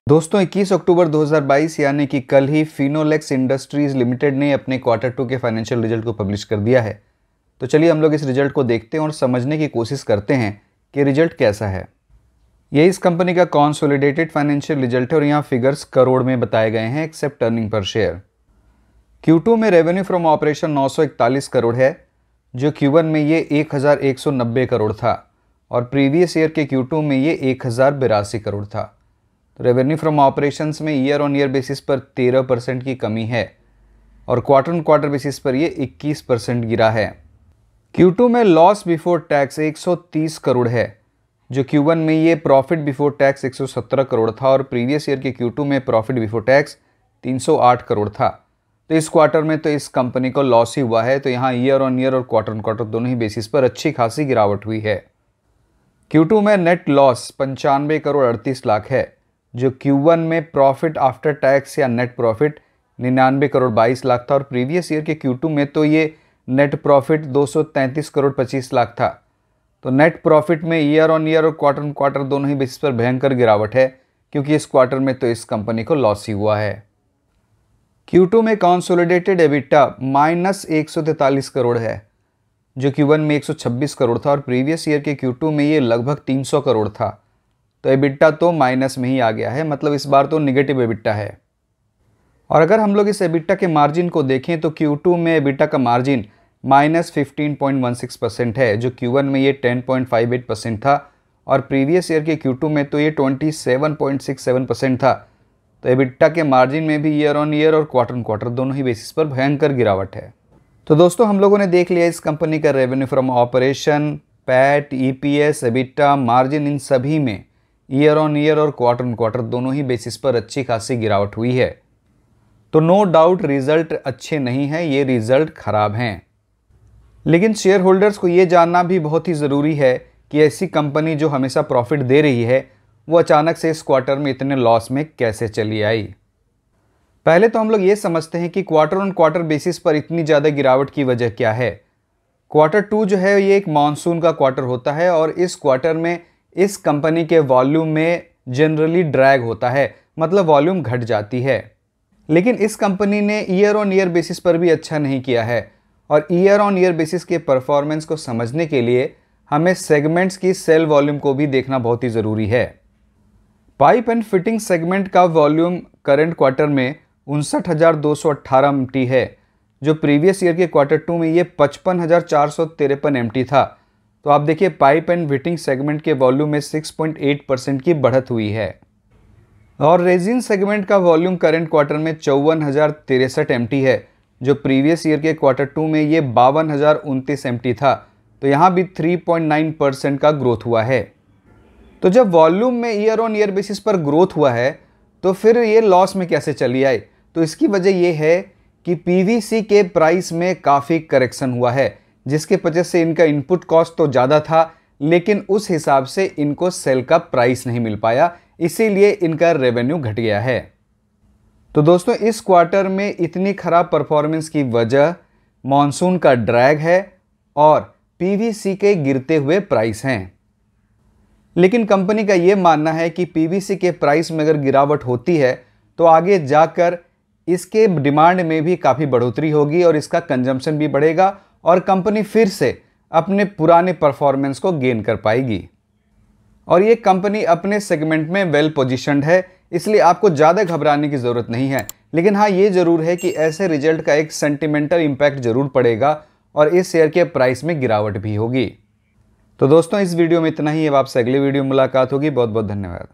दोस्तों 21 अक्टूबर 2022 यानी कि कल ही फिनोलेक्स इंडस्ट्रीज लिमिटेड ने अपने क्वार्टर 2 के फाइनेंशियल रिजल्ट को पब्लिश कर दिया है। तो चलिए हम लोग इस रिजल्ट को देखते हैं और समझने की कोशिश करते हैं कि रिजल्ट कैसा है। ये इस कंपनी का कॉन्सोलिडेटेड फाइनेंशियल रिजल्ट है और यहाँ फिगर्स करोड़ में बताए गए हैं accept earning per share. Q2 में रेवेन्यू फ्रॉम ऑपरेशन 941 करोड़ है, जो Q1 में ये 1190 करोड़ था और प्रीवियस ईयर के Q2 में ये 1082 करोड़ था। रेवेन्यू फ्रॉम ऑपरेशंस में ईयर ऑन ईयर बेसिस पर 13% की कमी है और क्वार्टर ऑन क्वार्टर बेसिस पर ये 21% गिरा है। Q2 में लॉस बिफोर टैक्स 130 करोड़ है, जो Q1 में ये प्रॉफिट बिफोर टैक्स 117 करोड़ था और प्रीवियस ईयर के Q2 में प्रॉफिट बिफोर टैक्स 308 करोड़ था। तो इस क्वार्टर में तो इस कंपनी को लॉस ही हुआ है। तो यहाँ ईयर ऑन ईयर और क्वार्टर ऑन क्वार्टर दोनों ही बेसिस पर अच्छी खासी गिरावट हुई है। Q2 में नेट लॉस 95 करोड़ 38 लाख है, जो Q1 में प्रॉफिट आफ्टर टैक्स या नेट प्रॉफिट 99 करोड़ 22 लाख था और प्रीवियस ईयर के Q2 में तो ये नेट प्रॉफिट 233 करोड़ 25 लाख था। तो नेट प्रॉफिट में ईयर ऑन ईयर और क्वार्टर दोनों ही बेसिस पर भयंकर गिरावट है, क्योंकि इस क्वार्टर में तो इस कंपनी को लॉस ही हुआ है। Q2 में कंसोलिडेटेड एबिटा माइनस 143 करोड़ है, जो Q1 में 126 करोड़ था और प्रीवियस ईयर के Q2 में ये लगभग 300 करोड़ था। तो एबिटा तो माइनस में ही आ गया है, मतलब इस बार तो निगेटिव एबिटा है। और अगर हम लोग इस एबिटा के मार्जिन को देखें तो Q2 में एबिटा का मार्जिन माइनस 15.16% है, जो Q1 में ये 10.58% था और प्रीवियस ईयर के Q2 में तो ये 27.67% था। तो एबिटा के मार्जिन में भी ईयर ऑन ईयर और क्वार्टर दोनों ही बेसिस पर भयंकर गिरावट है। तो दोस्तों हम लोगों ने देख लिया इस कंपनी का revenue from operation, PAT, EPS, EBITDA, margin, इन सभी में ईयर ऑन ईयर और क्वार्टर दोनों ही बेसिस पर अच्छी खासी गिरावट हुई है। तो नो डाउट रिजल्ट अच्छे नहीं हैं, ये रिजल्ट खराब हैं। लेकिन शेयर होल्डर्स को ये जानना भी बहुत ही ज़रूरी है कि ऐसी कंपनी जो हमेशा प्रॉफिट दे रही है वो अचानक से इस क्वार्टर में इतने लॉस में कैसे चली आई। पहले तो हम लोग ये समझते हैं कि क्वार्टर ऑन क्वार्टर बेसिस पर इतनी ज़्यादा गिरावट की वजह क्या है। क्वार्टर 2 जो है ये एक मानसून का क्वार्टर होता है और इस क्वार्टर में इस कंपनी के वॉल्यूम में जनरली ड्रैग होता है, मतलब वॉल्यूम घट जाती है। लेकिन इस कंपनी ने ईयर ऑन ईयर बेसिस पर भी अच्छा नहीं किया है और ईयर ऑन ईयर बेसिस के परफॉर्मेंस को समझने के लिए हमें सेगमेंट्स की सेल वॉल्यूम को भी देखना बहुत ही ज़रूरी है। पाइप एंड फिटिंग सेगमेंट का वॉल्यूम करंट क्वार्टर में 59,218 MT है, जो प्रीवियस ईयर के क्वार्टर 2 में ये 55,453 MT था। तो आप देखिए पाइप एंड फिटिंग सेगमेंट के वॉल्यूम में 6.8% की बढ़त हुई है और रेजिन सेगमेंट का वॉल्यूम करंट क्वार्टर में 54,063 MT है, जो प्रीवियस ईयर के क्वार्टर 2 में ये 52,029 MT था। तो यहाँ भी 3.9% का ग्रोथ हुआ है। तो जब वॉल्यूम में ईयर ऑन ईयर बेसिस पर ग्रोथ हुआ है तो फिर ये लॉस में कैसे चली आई। तो इसकी वजह ये है कि PVC के प्राइस में काफ़ी करेक्शन हुआ है, जिसके वजह से इनका इनपुट कॉस्ट तो ज़्यादा था लेकिन उस हिसाब से इनको सेल का प्राइस नहीं मिल पाया, इसीलिए इनका रेवेन्यू घट गया है। तो दोस्तों इस क्वार्टर में इतनी खराब परफॉर्मेंस की वजह मॉनसून का ड्रैग है और PVC के गिरते हुए प्राइस हैं। लेकिन कंपनी का ये मानना है कि PVC के प्राइस में अगर गिरावट होती है तो आगे जाकर इसके डिमांड में भी काफ़ी बढ़ोतरी होगी और इसका कंजम्पशन भी बढ़ेगा और कंपनी फिर से अपने पुराने परफॉर्मेंस को गेन कर पाएगी। और ये कंपनी अपने सेगमेंट में वेल पोजीशन्ड है, इसलिए आपको ज़्यादा घबराने की ज़रूरत नहीं है। लेकिन हाँ ये ज़रूर है कि ऐसे रिजल्ट का एक सेंटिमेंटल इम्पैक्ट ज़रूर पड़ेगा और इस शेयर के प्राइस में गिरावट भी होगी। तो दोस्तों इस वीडियो में इतना ही। अब आपसे अगली वीडियो में मुलाकात होगी। बहुत बहुत धन्यवाद।